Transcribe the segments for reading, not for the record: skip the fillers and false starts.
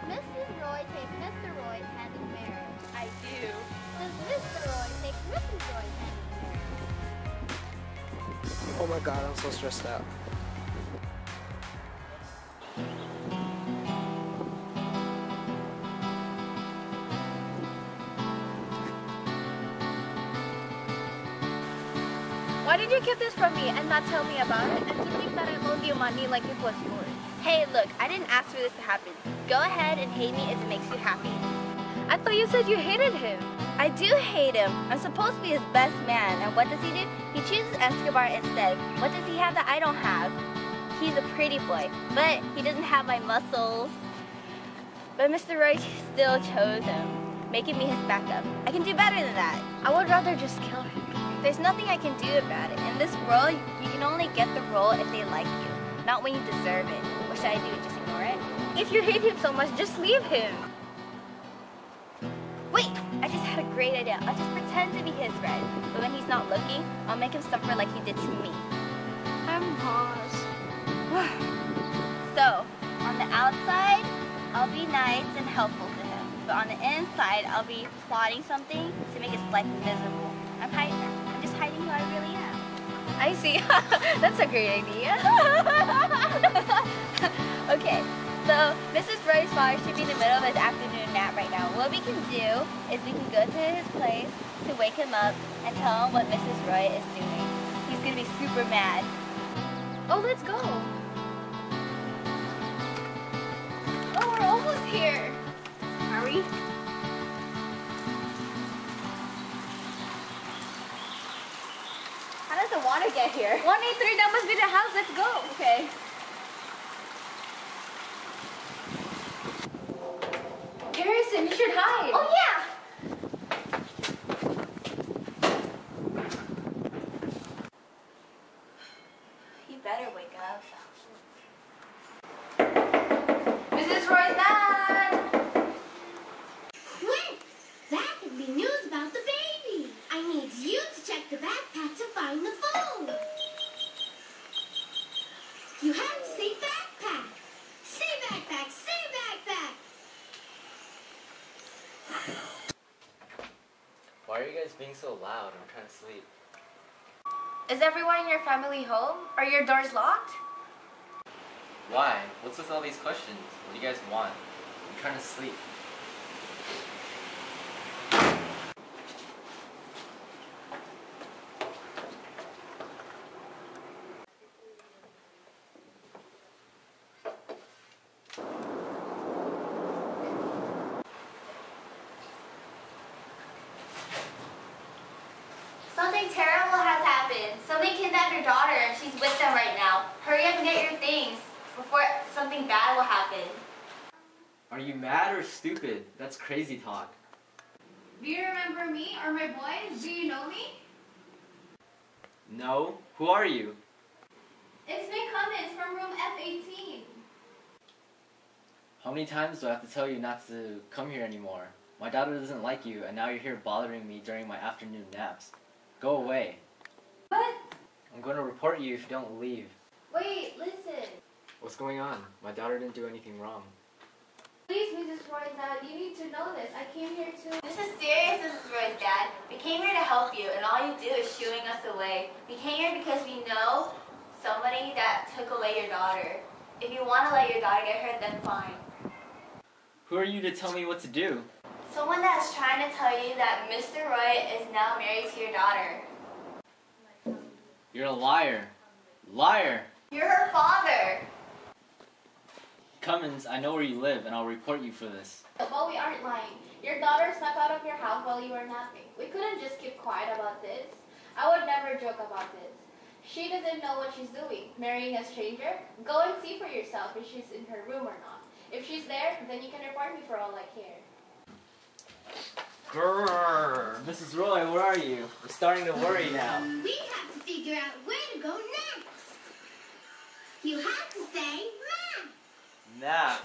Mrs. Roy take Mr. Roy's hand in marriage? I do. Does Mr. Roy take Mrs. Roy's hand in marriage? Oh my god, I'm so stressed out. Why did you keep this from me and not tell me about it? And to think that I loaned you money like it was yours. Hey, look, I didn't ask for this to happen. Go ahead and hate me if it makes you happy. I thought you said you hated him. I do hate him. I'm supposed to be his best man. And what does he do? He chooses Escobar instead. What does he have that I don't have? He's a pretty boy, but he doesn't have my muscles. But Mr. Roy still chose him, making me his backup. I can do better than that. I would rather just kill him. There's nothing I can do about it. In this world, you can only get the role if they like you, not when you deserve it. What should I do? Just ignore it? If you hate him so much, just leave him. Wait! I just had a great idea. I'll just pretend to be his friend. But when he's not looking, I'll make him suffer like he did to me. I'm lost. So, on the outside, I'll be nice and helpful to him. But on the inside, I'll be plotting something to make his life miserable. I'm just hiding who I really am. I see. That's a great idea. Okay, so Mrs. Roy's father should be in the middle of his afternoon nap right now. What we can do is we can go to his place to wake him up and tell him what Mrs. Roy is doing. He's gonna be super mad. Oh, let's go. Oh, we're almost here. Are we? How does the water get here? 183, that must be the house. Let's go. Okay. Harrison, you should hide. Oh, yeah! You better wake up. Mrs. Roy's dad. Quick! That could be news about the baby. I need you to check the backpack to find the phone. You have to say backpack. Say backpack, say backpack. Why are you guys being so loud? I'm trying to sleep. Is everyone in your family home? Are your doors locked? Why? What's with all these questions? What do you guys want? I'm trying to sleep. Something terrible has happened. Somebody kidnapped your daughter and she's with them right now. Hurry up and get your things before something bad will happen. Are you mad or stupid? That's crazy talk. Do you remember me or my boys? Do you know me? No? Who are you? It's Nick Cummins from room F18. How many times do I have to tell you not to come here anymore? My daughter doesn't like you, and now you're here bothering me during my afternoon naps. Go away. What? I'm going to report you if you don't leave. Wait, listen. What's going on? My daughter didn't do anything wrong. Please, Mrs. Roy's dad, you need to know this. I came here to... This is serious, Mrs. Roy's dad. We came here to help you, and all you do is shooing us away. We came here because we know somebody that took away your daughter. If you want to let your daughter get hurt, then fine. Who are you to tell me what to do? Someone that's trying to tell you that Mr. Roy is now married to your daughter. You're a liar. Liar! You're her father. Cummins, I know where you live, and I'll report you for this. Well, we aren't lying. Your daughter snuck out of your house while you were napping. We couldn't just keep quiet about this. I would never joke about this. She doesn't know what she's doing. Marrying a stranger? Go and see for yourself if she's in her room or not. If she's there, then you can report me for all I care. Grrr! Mrs. Roy, where are you? I'm starting to worry now. We have to figure out where to go next. You have to say Nap.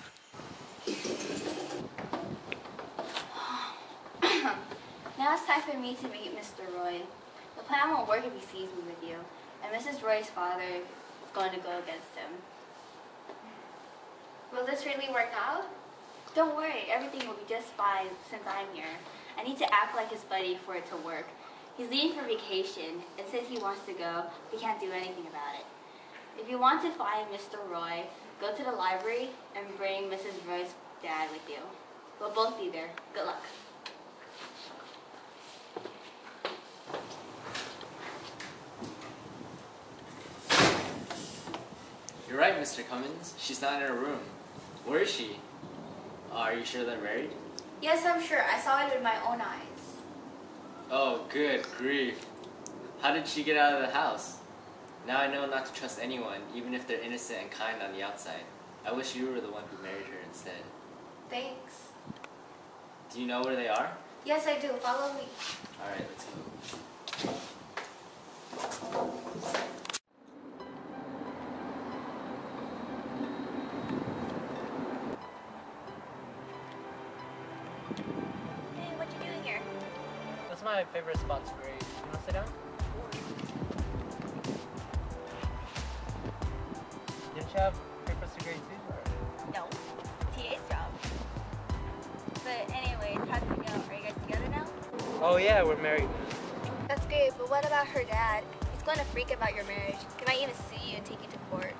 Now it's time for me to meet Mr. Roy. The plan won't work if he sees me with you, and Mrs. Roy's father is going to go against him. Will this really work out? Don't worry, everything will be just fine since I'm here. I need to act like his buddy for it to work. He's leaving for vacation, and since he wants to go, we can't do anything about it. If you want to find Mr. Roy, go to the library and bring Mrs. Roy's dad with you. We'll both be there. Good luck. You're right, Mr. Cummins. She's not in her room. Where is she? Are you sure they're married? Yes, I'm sure. I saw it with my own eyes. Oh, good grief. How did she get out of the house? Now I know not to trust anyone, even if they're innocent and kind on the outside. I wish you were the one who married her instead. Thanks. Do you know where they are? Yes, I do. Follow me. Alright, let's go. Hey, what you doing here? That's my favorite spot to grade. You want to sit down? Didn't you have papers to grade too? Or? No, TA's job. But anyways, how'd you go? Are you guys together now? Oh yeah, we're married. That's great, but what about her dad? He's going to freak about your marriage. He might even sue you and take you to court.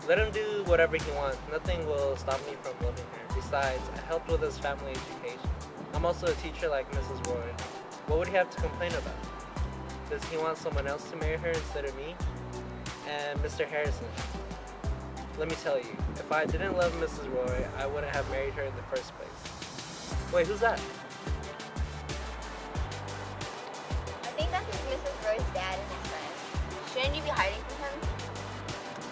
Let him do whatever he wants. Nothing will stop me from loving her. Besides, I helped with his family education. I'm also a teacher like Mrs. Roy. What would he have to complain about? Does he want someone else to marry her instead of me? And Mr. Harrison, let me tell you, if I didn't love Mrs. Roy, I wouldn't have married her in the first place. Wait, who's that? I think that's Mrs. Roy's dad and his friend. Shouldn't you be hiding from him?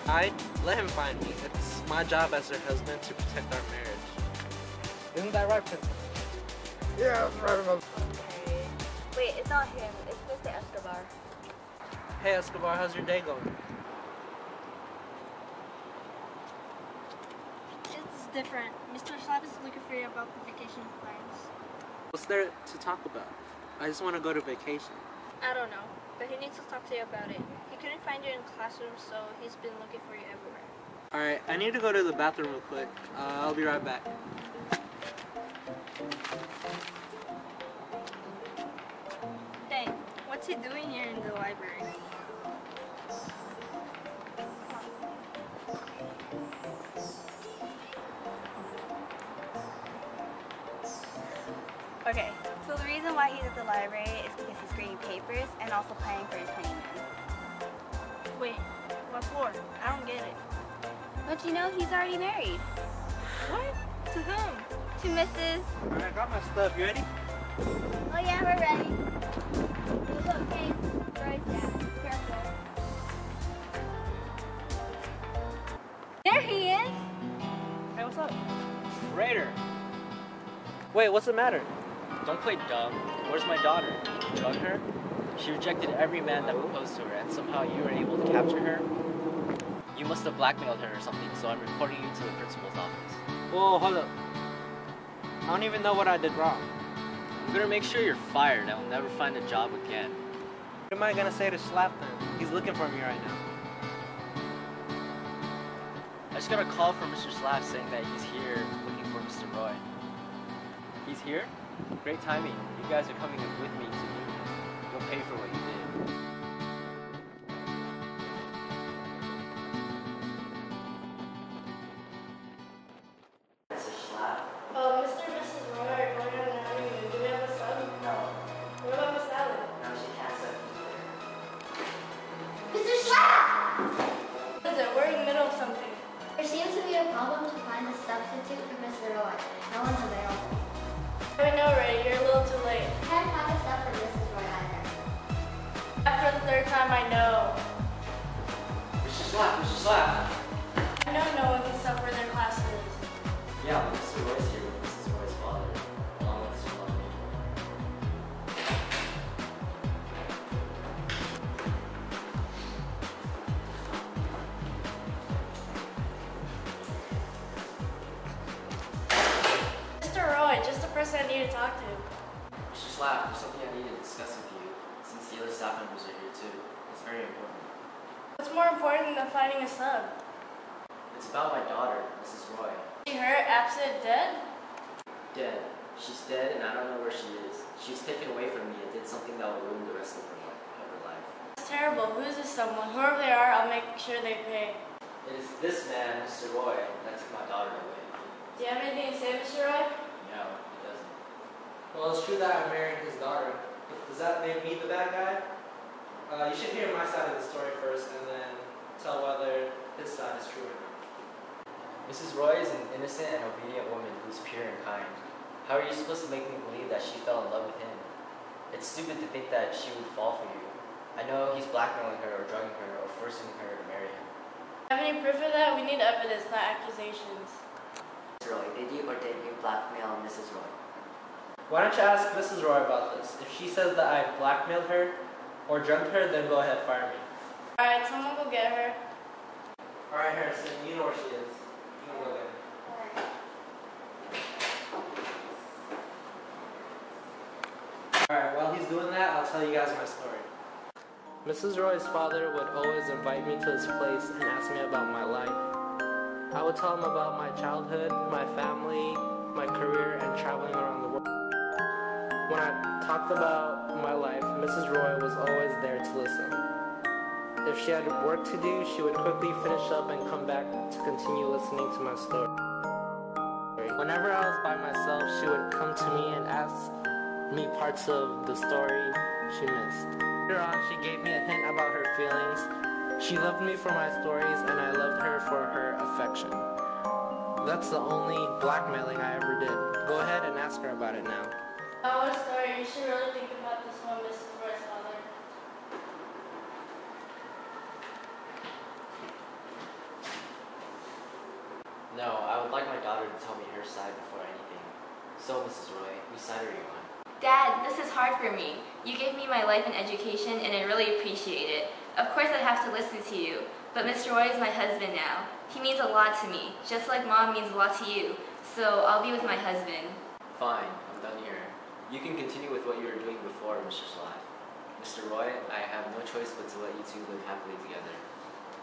I'd let him find me. It's my job as her husband to protect our marriage. Isn't that right, Princess? Yeah, that's right. Okay. Wait, it's not him. It's Mr. Escobar. Hey, Escobar, how's your day going? It's different. Mr. Slav is looking for you about the vacation plans. What's there to talk about? I just want to go to vacation. I don't know, but he needs to talk to you about it. He couldn't find you in the classroom, so he's been looking for you everywhere. Alright, I need to go to the bathroom real quick. I'll be right back. Dang, what's he doing here in the library? Okay, so the reason why he's at the library is because he's grading papers and also planning for his honeymoon. Wait, what for? I don't get it. Don't you know he's already married? What? To whom? To Mrs. Alright, I got my stuff. You ready? Oh yeah, we're ready. Look, Cang, Roy's dad. Careful. There he is! Hey, what's up? Raider. Wait, what's the matter? Don't play dumb. Where's my daughter? Did you drug her? She rejected every man that proposed to her, and somehow you were able to capture her? You must have blackmailed her or something, so I'm reporting you to the principal's office. Whoa, hold up. I don't even know what I did wrong. I'm gonna make sure you're fired and will never find a job again. What am I gonna say to Slap then? He's looking for me right now. I just got a call from Mr. Slav saying that he's here looking for Mr. Roy. He's here? Great timing. You guys are coming with me to meet him. You'll pay for what you did. Mr. Slav? Mr. and Mrs. Roy are going on an honeymoon. Do we have a son? No. What about Miss Allen? No, she can't send me Mr. Slap! What is it? We're in the middle of something. There seems to be a problem to find a substitute for Mr. Roy. No one's available. I know, Ray. You're a little too late. Can't find a sub for Mrs. Roy either. After the third time, I know. Mr. Slav, Mr. Slav! I know no one can sub for their classes. Yeah, but Mr. Roy's here with Mrs. Roy's father, along with Mr. Loveless. Mr. Roy, just the person I need to talk to. Mr. Slav, there's something I need to discuss with you, since the other staff members are here too. It's very important. What's more important than finding a sub? It's about my daughter, Mrs. Roy. Her? absent, dead? Dead. She's dead and I don't know where she is. She was taken away from me and did something that will ruin the rest of her life. That's terrible. Who is this someone? Whoever they are, I'll make sure they pay. It is this man, Mr. Roy, that took my daughter away. Do you have anything to say, Mr. Roy? No, he doesn't. Well, it's true that I married his daughter. Does that make me the bad guy? You should hear my side of the story first and then tell whether his side is true or not. Mrs. Roy is an innocent and obedient woman who's pure and kind. How are you supposed to make me believe that she fell in love with him? It's stupid to think that she would fall for you. I know he's blackmailing her or drugging her or forcing her to marry him. Have any proof of that? We need evidence, not accusations. Mrs. Roy, did you or did you blackmail Mrs. Roy? Why don't you ask Mrs. Roy about this? If she says that I blackmailed her or drugged her, then go ahead, fire me. Alright, someone go get her. Alright, Harrison, you know where she is. You can go get her. Alright, while he's doing that, I'll tell you guys my story. Mrs. Roy's father would always invite me to his place and ask me about my life. I would tell him about my childhood, my family, my career, and traveling around the world. When I talked about my life, Mrs. Roy was always there to listen. If she had work to do, she would quickly finish up and come back to continue listening to my story. Whenever I was by myself, she would come to me and ask me parts of the story she missed. Later on, she gave me a hint about her feelings. She loved me for my stories, and I loved her for her affection. That's the only blackmailing I ever did. Go ahead and ask her about it now. Oh, what a story. You should really think about this one, Mrs. Roy's father. No, I would like my daughter to tell me her side before anything. So, Mrs. Roy, whose side are you on? Dad, this is hard for me. You gave me my life and education, and I really appreciate it. Of course I have to listen to you, but Mr. Roy is my husband now. He means a lot to me, just like Mom means a lot to you. So I'll be with my husband. Fine, I'm done here. You can continue with what you were doing before Mr. Slav. Mr. Roy, I have no choice but to let you two live happily together.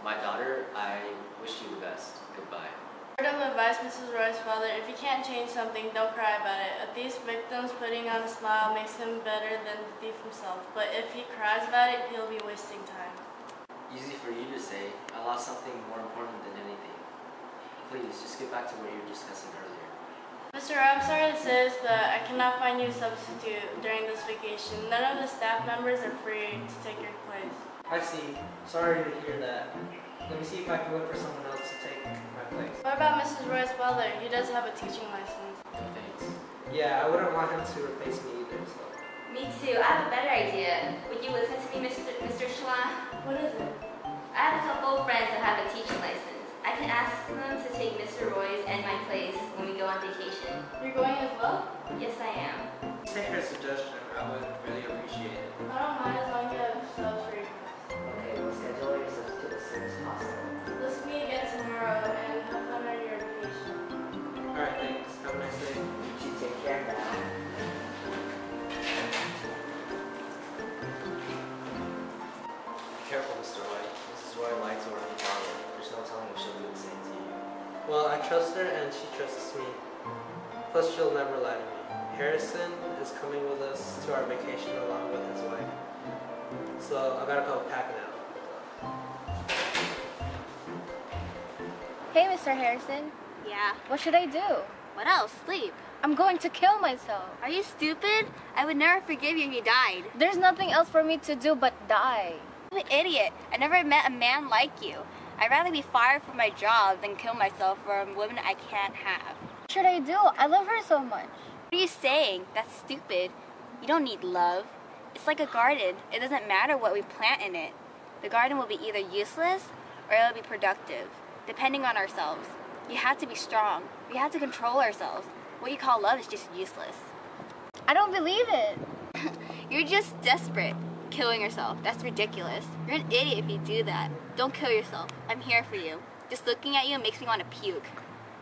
My daughter, I wish you the best. Goodbye. Word of advice, Mrs. Roy's father, if you can't change something, don't cry about it. At these victims, putting on a smile makes him better than the thief himself. But if he cries about it, he'll be wasting time. Easy for you to say. I lost something more important than anything. Please, just get back to what you were discussing earlier. Mr. Roy, I'm sorry to say this, but I cannot find you a substitute during this vacation. None of the staff members are free to take your place. I see. Sorry to hear that. Let me see if I can look for someone else to take my place. What about Mrs. Roy's father? He does have a teaching license. No thanks. Yeah, I wouldn't want him to replace me either, so. Me too. I have a better idea. Would you listen to me, Mr. Shla? What is it? I have a couple of friends that have a teaching license. I can ask them to take Mr. Roy's and my place when we go on vacation. You're going as well? Yes, I am. Take her suggestion. I would really appreciate it. I don't mind as long as you have subs for your class. Okay, we'll schedule your substitute as soon as possible. Let's meet again tomorrow and have fun on your vacation. Alright, thanks. Have a nice day. You should take care now. Be careful, Mr. Roy. Mrs. Roy lied to her own father. There's no telling if she'll do the same to you. Well, I trust her and she trusts me. Plus, she'll never lie to me. Harrison is coming with us to our vacation along with his wife. So, I gotta go pack now. Hey, Mr. Harrison. Yeah. What should I do? What else? Sleep. I'm going to kill myself. Are you stupid? I would never forgive you if you died. There's nothing else for me to do but die. I'm an idiot. I never met a man like you. I'd rather be fired from my job than kill myself for a woman I can't have. What should I do? I love her so much. What are you saying? That's stupid. You don't need love. It's like a garden. It doesn't matter what we plant in it. The garden will be either useless or it'll be productive, depending on ourselves. You have to be strong. We have to control ourselves. What you call love is just useless. I don't believe it. You're just desperate. Killing yourself. That's ridiculous. You're an idiot if you do that. Don't kill yourself. I'm here for you. Just looking at you makes me want to puke.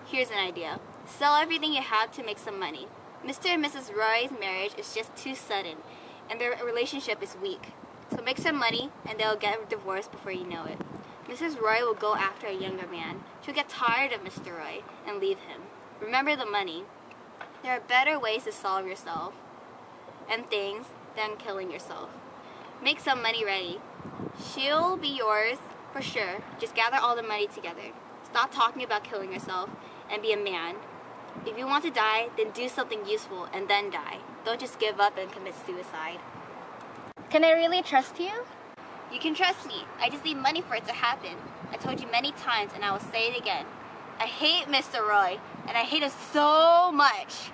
Here's an idea. Sell everything you have to make some money. Mr. and Mrs. Roy's marriage is just too sudden, and their relationship is weak. So make some money, and they'll get divorced before you know it. Mrs. Roy will go after a younger man. She'll get tired of Mr. Roy and leave him. Remember the money. There are better ways to solve yourself and things than killing yourself. Make some money ready. She'll be yours for sure. Just gather all the money together. Stop talking about killing yourself and be a man. If you want to die, then do something useful and then die. Don't just give up and commit suicide. Can I really trust you? You can trust me. I just need money for it to happen. I told you many times and I will say it again. I hate Mr. Roy and I hate him so much.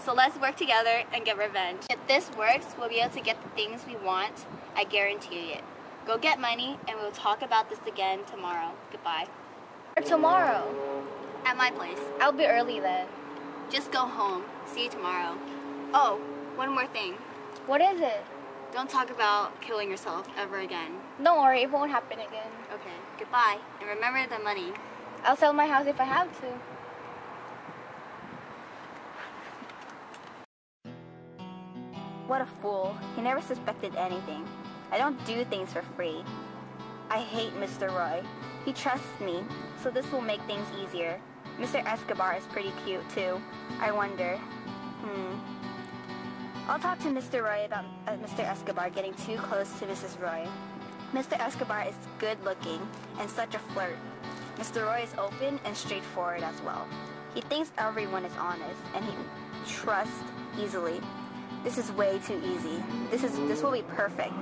So let's work together and get revenge. If this works, we'll be able to get the things we want. I guarantee it. Go get money and we'll talk about this again tomorrow. Goodbye. Or tomorrow. At my place. I'll be early then. Just go home. See you tomorrow. Oh, one more thing. What is it? Don't talk about killing yourself ever again. Don't worry, it won't happen again. Okay, goodbye. And remember the money. I'll sell my house if I have to. What a fool. He never suspected anything. I don't do things for free. I hate Mr. Roy. He trusts me, so this will make things easier. Mr. Escobar is pretty cute too. I wonder. I'll talk to Mr. Roy about Mr. Escobar getting too close to Mrs. Roy. Mr. Escobar is good looking and such a flirt. Mr. Roy is open and straightforward as well. He thinks everyone is honest and he trusts easily. This is way too easy. This will be perfect.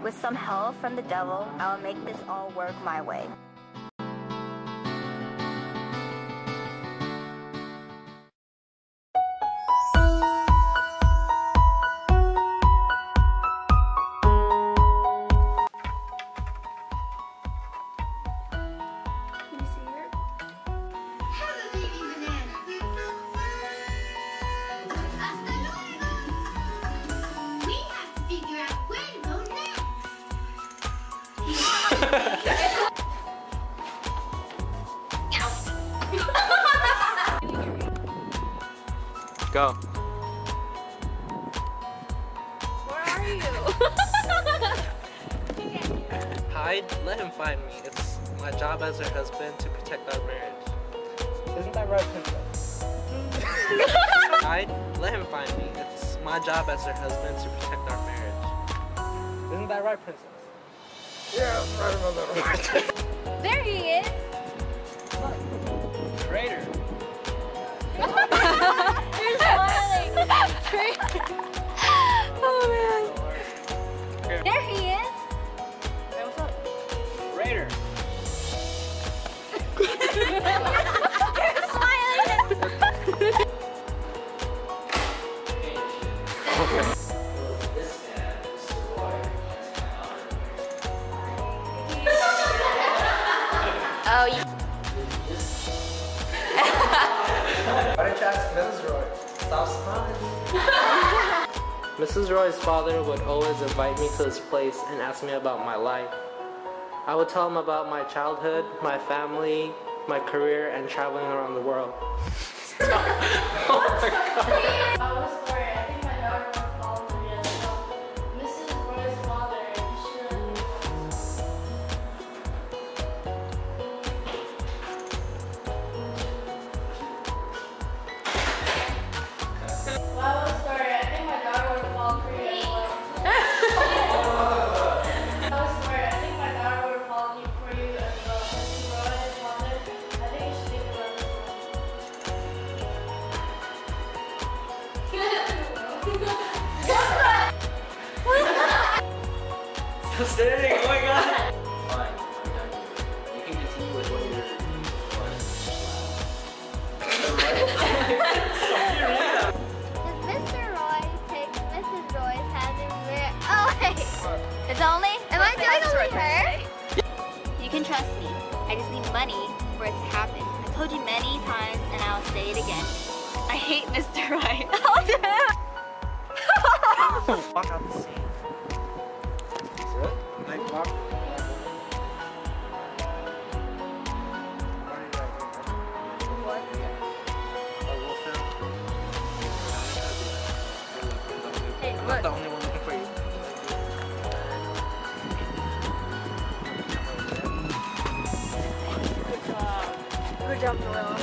With some help from the devil, I'll make this all work my way. Go. Where are you? Hide? Let him find me. It's my job as her husband to protect our marriage. Isn't that right, princess? Hide? Let him find me. It's my job as her husband to protect our marriage. Isn't that right, princess? Yeah, right, my little princess. There he is! Traitor. You're smiling! Oh man! There he is! Hey, what's up? Traitor. You're smiling! Oh, you. Why didn't you ask Mrs. Roy? Stop smiling. Mrs. Roy's father would always invite me to his place and ask me about my life. I would tell him about my childhood, my family, my career, and traveling around the world. Oh my God. Story. I think my daughter would fall for it. So, Mrs. Roy's father, he should. Well, story. I think my daughter would fall for you as well. Story. I think my daughter would fall for you as well. Mrs. Roy's father, I think you should think about this Stop staring, oh my God! Fine, I'm done here. You can continue with what you're doing. Does Mr. Roy take Mrs. Roy's hand in where? Oh wait. It's only. Am I doing only her? You can trust me. I just need money for it to happen. I told you many times and I'll say it again. I hate Mr. Roy. Walk out the scene. Like, walk. Hey, I'm not look. the only one looking for you. Good job, Noel.